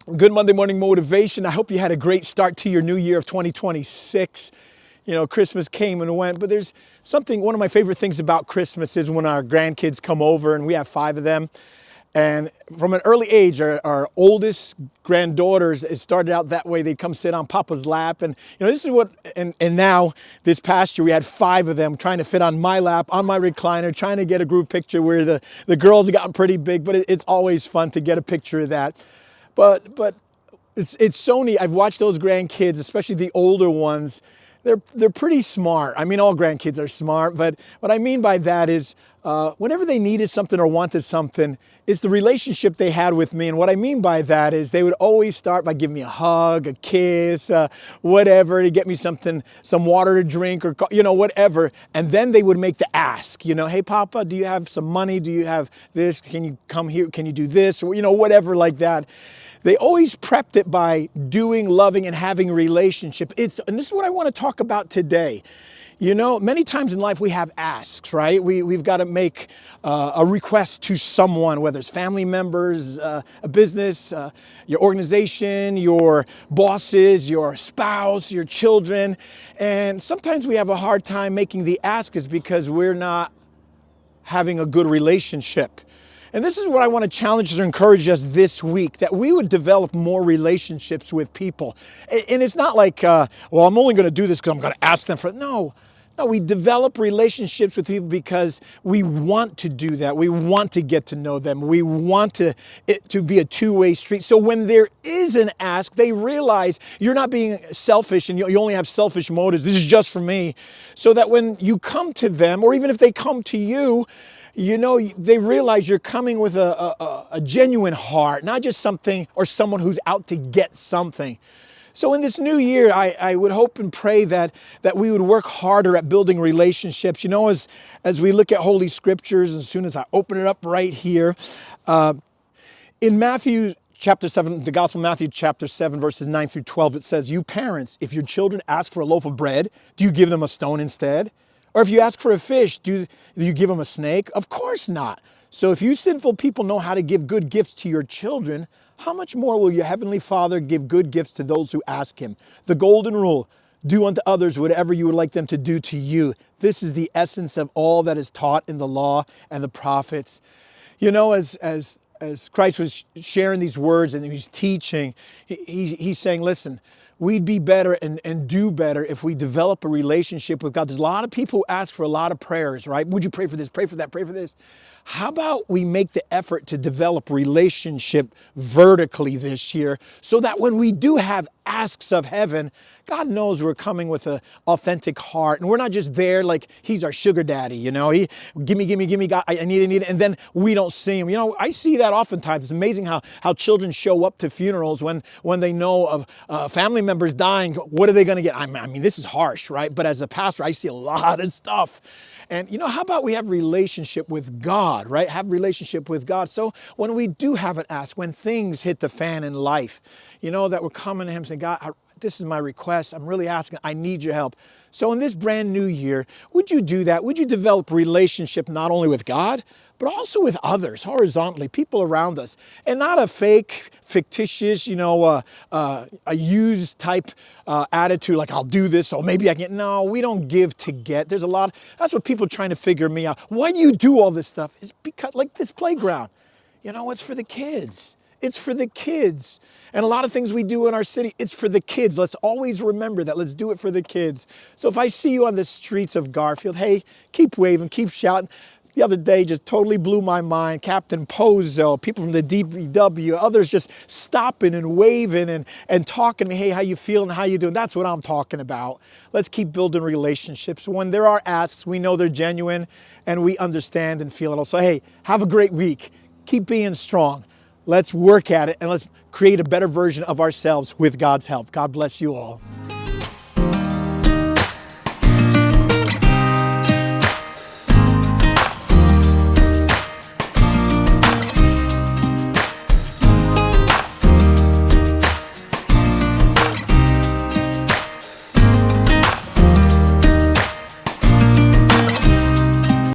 Good Monday morning motivation. I hope you had a great start to your new year of 2026. You know, Christmas came and went, but there's something, one of my favorite things about Christmas is when our grandkids come over, and we have 5 of them. And from an early age, our oldest granddaughters, it started out that way. They'd come sit on Papa's lap. And, you know, this is what, and now this past year, we had 5 of them trying to fit on my lap, on my recliner, trying to get a group picture where the girls have gotten pretty big, but it's always fun to get a picture of that. But it's so neat. I've watched those grandkids, especially the older ones. They're pretty smart. I mean, all grandkids are smart, but what I mean by that is whenever they needed something or wanted something, it's the relationship they had with me. And what I mean by that is they would always start by giving me a hug, a kiss, whatever, to get me something, some water to drink or, you know, whatever. And then they would make the ask, you know, hey, Papa, do you have some money? Do you have this? Can you come here? Can you do this? Or, you know, whatever like that. They always prepped it by doing, loving, and having a relationship. And this is what I want to talk about today. You know, many times in life we have asks, right? We've got to make a request to someone, whether it's family members, a business, your organization, your bosses, your spouse, your children. And sometimes we have a hard time making the ask is because we're not having a good relationship. And this is what I want to challenge or encourage us this week, that we would develop more relationships with people. And it's not like, well, I'm only going to do this because I'm going to ask them for it. No, we develop relationships with people because we want to do that. We want to get to know them. We want it to be a two-way street. So when there is an ask, they realize you're not being selfish and you only have selfish motives. This is just for me. So that when you come to them, or even if they come to you, you know, they realize you're coming with a genuine heart, not just something or someone who's out to get something. So in this new year, I would hope and pray that we would work harder at building relationships. You know, as we look at Holy Scriptures, as soon as I open it up right here, in Matthew chapter 7, the Gospel of Matthew chapter 7, verses 9 through 12, it says, you parents, if your children ask for a loaf of bread, do you give them a stone instead? Or if you ask for a fish, do you give them a snake? Of course not. So if you sinful people know how to give good gifts to your children, how much more will your heavenly Father give good gifts to those who ask him? The golden rule, do unto others whatever you would like them to do to you. This is the essence of all that is taught in the law and the prophets. You know, as Christ was sharing these words and he's teaching, he's saying, listen, we'd be better and do better if we develop a relationship with God. There's a lot of people who ask for a lot of prayers, right? Would you pray for this, pray for that, pray for this? How about we make the effort to develop relationship vertically this year so that when we do have asks of heaven, God knows we're coming with an authentic heart. And we're not just there like he's our sugar daddy, you know, give me, God, I need it. And then we don't see him. You know, I see that oftentimes. It's amazing how children show up to funerals when they know of family members dying. What are they going to get? I mean, this is harsh, right? But as a pastor, I see a lot of stuff. And, you know, how about we have relationship with God, right? Have relationship with God. So when we do have an ask, when things hit the fan in life, you know, that we're coming to him saying, God, this is my request. I'm really asking. I need your help. So in this brand new year, would you do that? Would you develop relationship not only with God, but also with others, horizontally, people around us, and not a fake, fictitious, you know, a used type attitude like I'll do this, so maybe I can. No, we don't give to get. There's a lot. That's what people are trying to figure me out. Why do you do all this stuff? It's because like this playground, you know, it's for the kids. It's for the kids. And a lot of things we do in our city, it's for the kids. Let's always remember that. Let's do it for the kids. So if I see you on the streets of Garfield, hey, keep waving, keep shouting. The other day just totally blew my mind. Captain Pozo, people from the DPW, others just stopping and waving and talking to me. Hey, how you feeling? How you doing? That's what I'm talking about. Let's keep building relationships. When there are asks, we know they're genuine and we understand and feel it all. So, hey, have a great week. Keep being strong. Let's work at it and let's create a better version of ourselves with God's help. God bless you all.